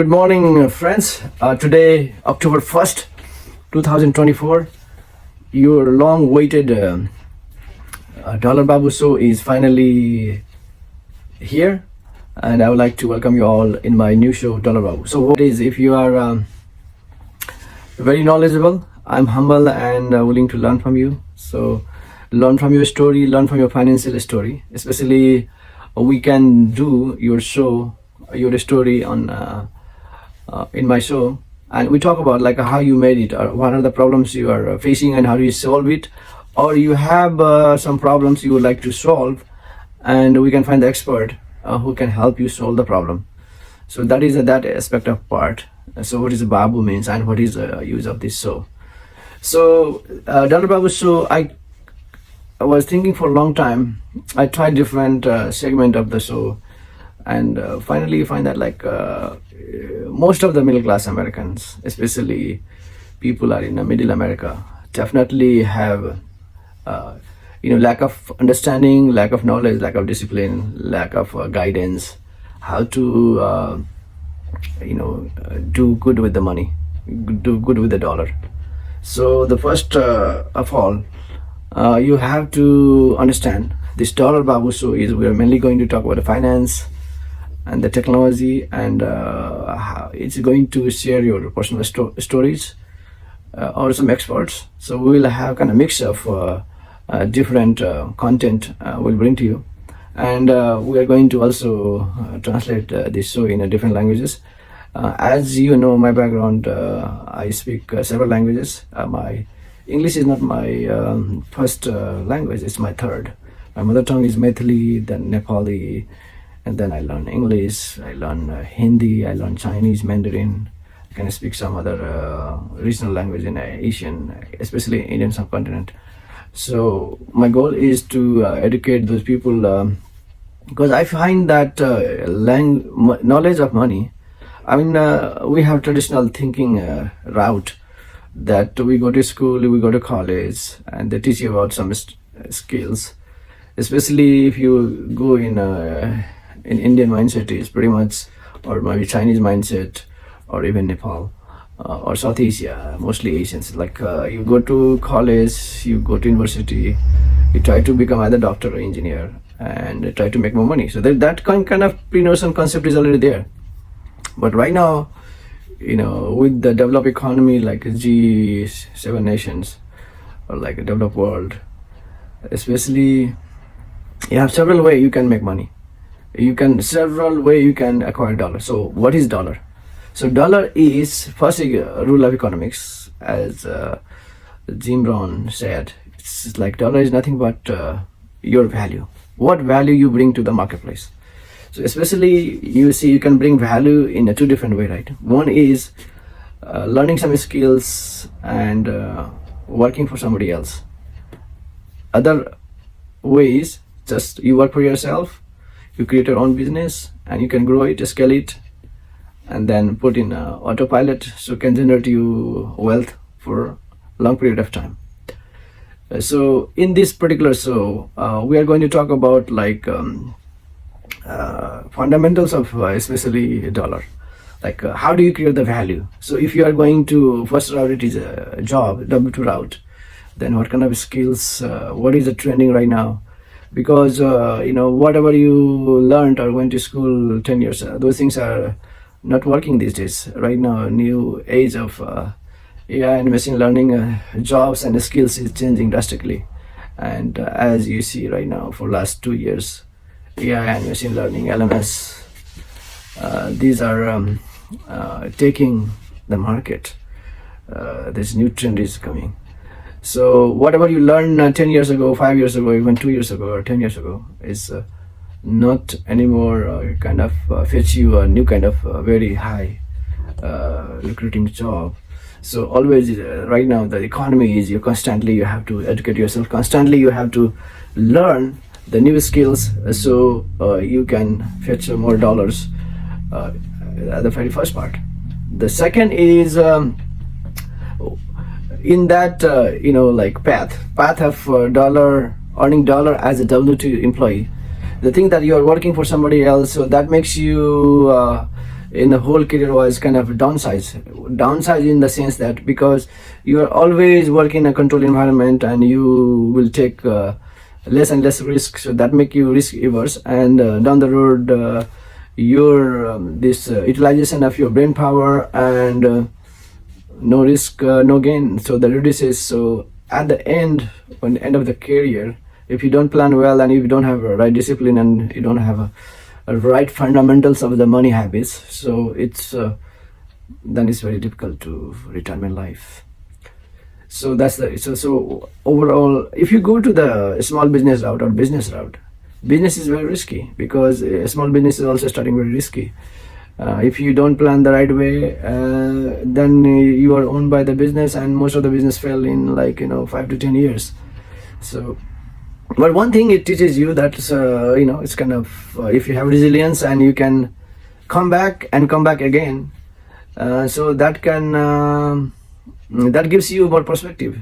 Good morning, friends. Today, October 1st, 2024, your long-awaited Dollar Babu show is finally here, and I would like to welcome you all in my new show, Dollar Babu. So, what is, if you are very knowledgeable, I'm humble and willing to learn from you. So, learn from your story, learn from your financial story. Especially, we can do your show, your story on in my show, and we talk about like how you made it, or what are the problems you are facing and how do you solve it, or you have some problems you would like to solve, and we can find the expert who can help you solve the problem. So that is that aspect of part. So what is Babu means and what is the use of this show. So Dollar Babu show, I was thinking for a long time. I tried different segment of the show, and finally you find that like most of the middle class Americans, especially people are in the middle America, definitely have lack of understanding, lack of knowledge, lack of discipline, lack of guidance, how to do good with the money, do good with the dollar. So the first of all, you have to understand this Dollar Babu show is, we are mainly going to talk about the finance and the technology, and it's going to share your personal stories or some experts. So we will have kind of mix of different content we'll bring to you, and we are going to also translate this show in different languages. As you know, my background, I speak several languages. My English is not my first language, it's my third. My mother tongue is Maithili, then Nepali, and then I learn English, I learn Hindi, I learn Chinese, Mandarin. I can speak some other regional language in Asian, especially Indian subcontinent. So my goal is to educate those people, because I find that knowledge of money, I mean, we have traditional thinking route that we go to school, we go to college, and they teach you about some skills. Especially if you go in Indian mindset is pretty much, or maybe Chinese mindset, or even Nepal, or South Asia, mostly Asians. Like you go to college, you go to university, you try to become either doctor or engineer, and try to make more money. So that kind of pre-notion concept is already there. But right now, with the developed economy like G7 nations, or like a developed world, especially, you have several ways you can make money. Several ways you can acquire dollar. So what is dollar? So dollar is first rule of economics, as Jim Rohn said. It's like dollar is nothing but your value. What value you bring to the marketplace. So especially you see, you can bring value in a two different way, right? One is learning some skills and working for somebody else. Other way is just you work for yourself, you create your own business, and you can grow it, scale it, and then put in autopilot, so it can generate you wealth for a long period of time. So in this particular show, we are going to talk about like fundamentals of especially dollar, like how do you create the value. So if you are going to, first route, it is a job, W2 route, then what kind of skills, what is the trending right now, because whatever you learned or went to school 10 years, those things are not working these days. Right now, new age of AI and machine learning, jobs and skills is changing drastically. And as you see right now, for last 2 years, AI and machine learning, LMS, these are taking the market. This new trend is coming. So whatever you learned 10 years ago, 5 years ago, even 2 years ago, or 10 years ago, is not anymore kind of fetch you a new kind of very high recruiting job. So always right now the economy is, you have to educate yourself constantly, you have to learn the new skills, so you can fetch more dollars. The very first part. The second is in that like path of dollar, earning dollar as a W2 employee. The thing that you are working for somebody else, so that makes you in the whole career was kind of downsize in the sense that because you are always working in a controlled environment and you will take less and less risk, so that make you risk averse, and down the road your this utilization of your brain power and no risk no gain, so that reduces. So at the end, when the end of the career, if you don't plan well and if you don't have a right discipline and you don't have a right fundamentals of the money habits, so it's then it's very difficult to retirement life. So that's the so overall, if you go to the small business route or business route, business is very risky because a small business is also starting very risky. If you don't plan the right way, then you are owned by the business, and most of the business fail in 5 to 10 years. So, but one thing it teaches you that it's kind of if you have resilience and you can come back again, so that can that gives you more perspective.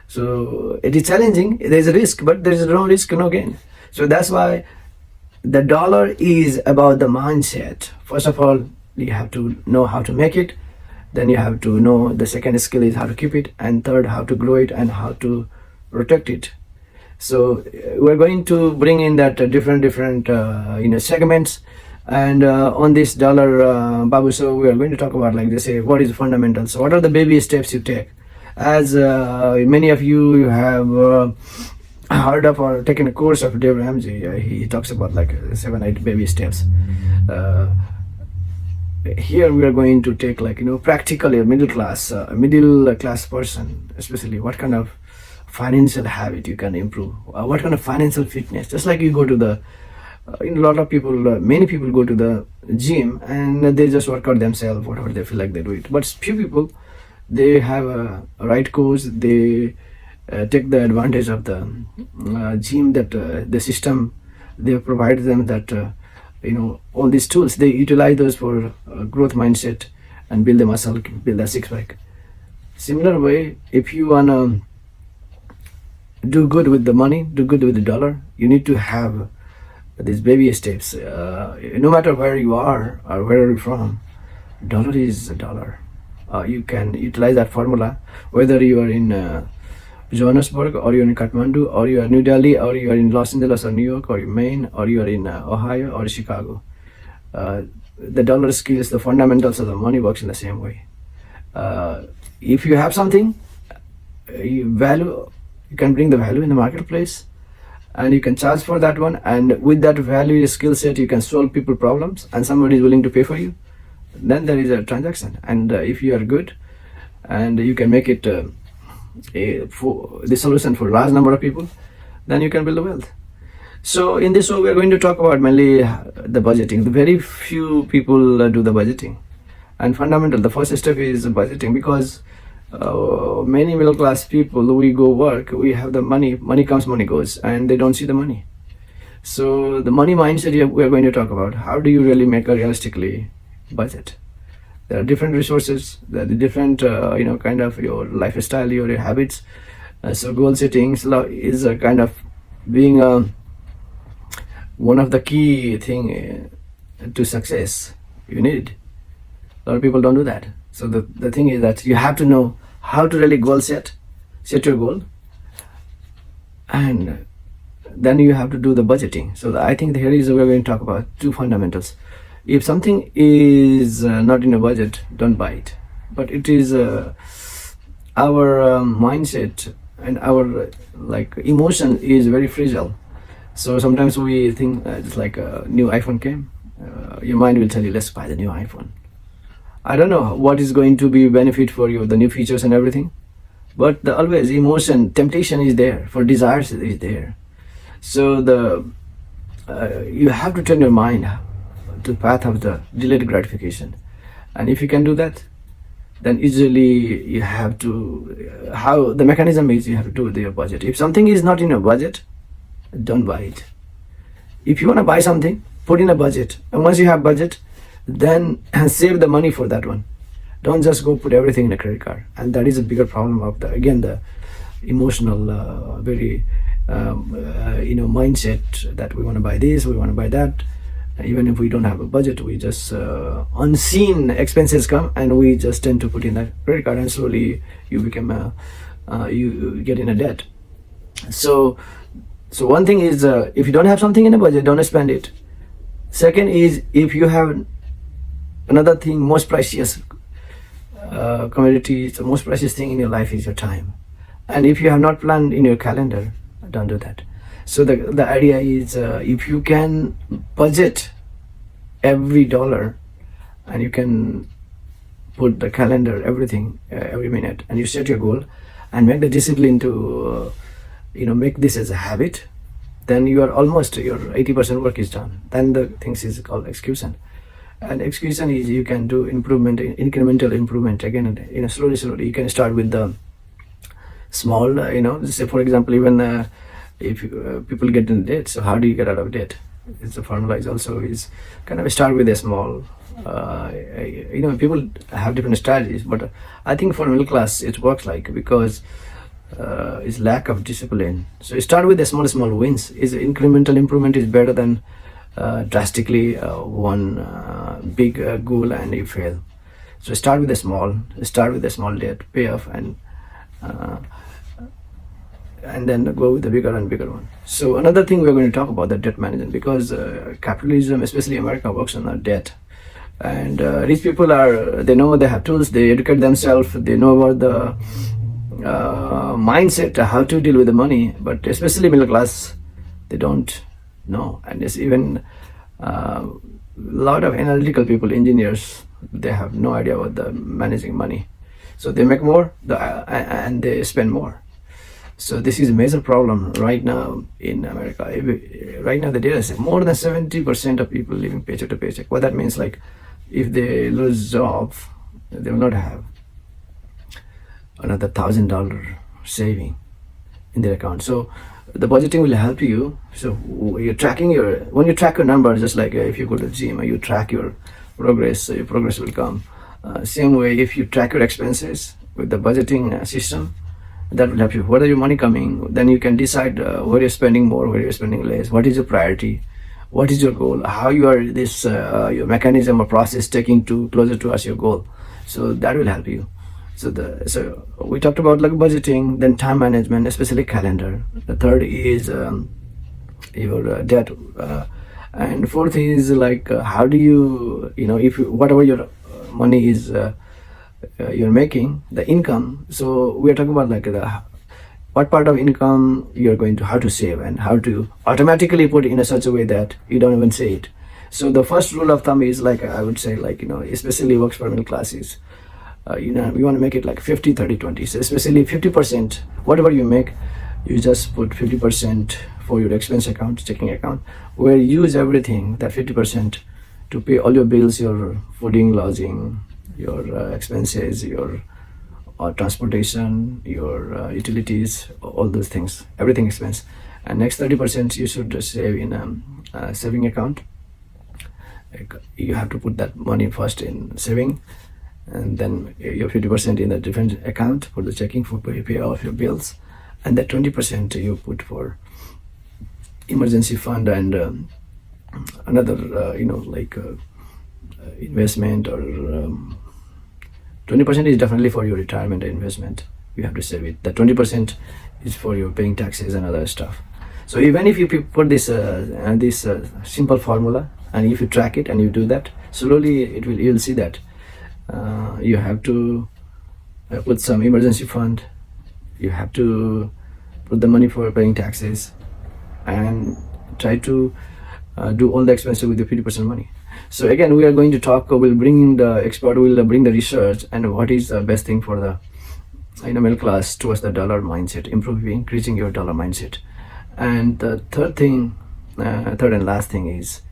So it is challenging. There is a risk, but there is no risk, no gain. So that's why the dollar is about the mindset. First of all, you have to know how to make it. Then you have to know the second skill is how to keep it, and third how to grow it and how to protect it. So we're going to bring in that different segments, and on this dollar Babu, so we are going to talk about, like they say, what is fundamentals. So what are the baby steps you take? As many of you have heard of or taken a course of Dave Ramsey, he talks about like 7-8 baby steps. Here we are going to take practically a middle class person, especially what kind of financial habit you can improve, what kind of financial fitness. Just like you go to the a lot of people, many people go to the gym and they just work out themselves, whatever they feel like they do it. But few people, they have a right course, they take the advantage of the gym, that the system they have provided them, that all these tools, they utilize those for growth mindset and build the muscle, build a six pack. Similar way, if you wanna do good with the money, do good with the dollar, you need to have these baby steps. No matter where you are or where you're from, dollar is a dollar. You can utilize that formula whether you are in Johannesburg, or you're in Kathmandu, or you are in New Delhi, or you are in Los Angeles or New York, or Maine, or you are in Ohio or Chicago. The dollar skills, the fundamentals of the money works in the same way. If you have something, you can bring the value in the marketplace, and you can charge for that one, and with that value skill set you can solve people problems, and somebody is willing to pay for you, then there is a transaction. And if you are good and you can make it for the solution for large number of people, then you can build a wealth. So in this show we are going to talk about mainly the budgeting. The very few people do the budgeting, and fundamental, the first step is budgeting, because many middle class people, we go work, we have the money comes, money goes, and they don't see the money. So the money mindset we are going to talk about. How do you really make a realistically budget? There are different resources, there are the different kind of your lifestyle, your habits. So goal setting is a kind of being one of the key thing to success. You need. A lot of people don't do that. So the thing is that you have to know how to really set your goal, and then you have to do the budgeting. So I think here is where we're going to talk about two fundamentals. If something is not in a budget, don't buy it. But it is our mindset and our emotion is very fragile. So sometimes we think it's like a new iPhone came, your mind will tell you, let's buy the new iPhone. I don't know what is going to be benefit for you, the new features and everything, but the always emotion, temptation is there, for desires is there. So you have to turn your mind to the path of the delayed gratification, and if you can do that, then easily you have to, how the mechanism is, you have to do your budget. If something is not in a budget, don't buy it. If you want to buy something, put in a budget, and once you have budget, then save the money for that one. Don't just go put everything in a credit card. And that is a bigger problem of the emotional very mindset, that we want to buy this, we want to buy that, Even if we don't have a budget, we just unseen expenses come, and we just tend to put in that credit card, and slowly you become you get in a debt. So one thing is, if you don't have something in a budget, don't spend it. Second is, if you have another thing, most precious commodity, the most precious thing in your life is your time. And if you have not planned in your calendar, don't do that. So the idea is, if you can budget every dollar, and you can put the calendar, everything, every minute, and you set your goal and make the discipline to make this as a habit, then you are almost, your 80% work is done. Then the things is called execution. And execution is, you can do improvement, incremental improvement, again, slowly. You can start with the small, say for example, even if people get in debt, so how do you get out of debt? It's the formula is also is kind of start with a small, people have different strategies, but I think for middle class it works because is lack of discipline. So start with the small wins. Is incremental improvement is better than drastically one big goal and you fail. So start with a small debt, pay off, and then go with the bigger and bigger one. So another thing we're going to talk about, the debt management, because capitalism, especially America, works on our debt. And rich people they know, they have tools, they educate themselves, they know about the mindset, how to deal with the money, but especially middle class, they don't know. And it's even a lot of analytical people, engineers, they have no idea about the managing money. So they make more and they spend more. So this is a major problem right now in America. Right now the data says more than 70% of people living paycheck to paycheck. What that means, like if they lose job, they will not have another $1,000 saving in their account. So the budgeting will help you. So when you track your numbers, just like if you go to the gym, you track your progress, so your progress will come. Same way, if you track your expenses with the budgeting system, that will help you. Where is your money coming? Then you can decide where you're spending more, where you're spending less. What is your priority? What is your goal? How you are this your mechanism or process taking to closer towards your goal. So that will help you. So we talked about like budgeting, then time management, especially calendar. The third is your debt, and fourth is like how do you if whatever your money is you're making, the income. So we are talking about like what part of income you're going to, how to save and how to automatically put it in such a way that you don't even say it. So the first rule of thumb is like, I would say, like especially works for middle classes. We want to make it like 50, 30, 20. So especially 50%, whatever you make, you just put 50% for your expense account, checking account, where you use everything, that 50% to pay all your bills, your fooding, lodging, your expenses, your transportation, your utilities, all those things, everything expense. And next 30% you should save in a saving account. You have to put that money first in saving, and then your 50% in a different account for the checking, for pay off your bills, and that 20% you put for emergency fund and another investment, or 20% is definitely for your retirement investment. You have to save it. That 20% is for your paying taxes and other stuff. So even if you put this simple formula, and if you track it and you do that slowly, you'll see that you have to put some emergency fund, you have to put the money for paying taxes, and try to do all the expenses with the 50% money. So again, we are going to talk, we'll bring in the expert, we'll bring the research, and what is the best thing for the middle class towards the dollar mindset, increasing your dollar mindset. And the third and last thing is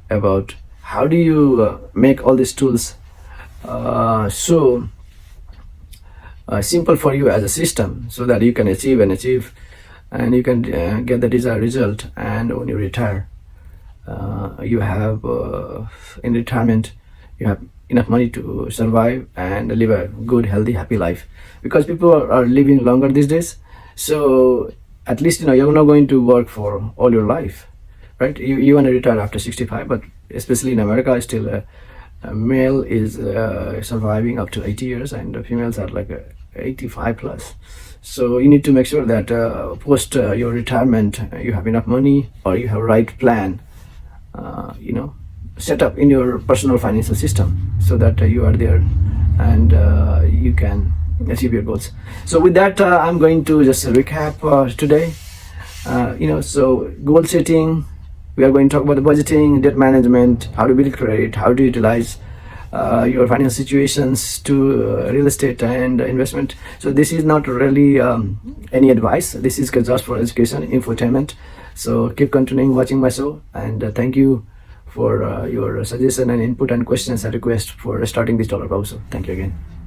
about how do you make all these tools so simple for you as a system, so that you can achieve and you can get the desired result. And when you retire, you have in retirement, you have enough money to survive and live a good, healthy, happy life, because people are living longer these days. So at least you're not going to work for all your life, right? You want to retire after 65, but especially in America, still a male is surviving up to 80 years, and the females are like 85 plus. So you need to make sure that post your retirement, you have enough money, or you have right plan, set up in your personal financial system, so that you are there and you can achieve your goals. So with that, I'm going to just recap today. So goal setting, we are going to talk about the budgeting, debt management, how to build credit, how to utilize your financial situations to real estate and investment. So this is not really any advice. This is just for education, infotainment. So keep continuing watching my show, and thank you for your suggestion and input and questions and requests for starting this Dollar Babu Show. Thank you again.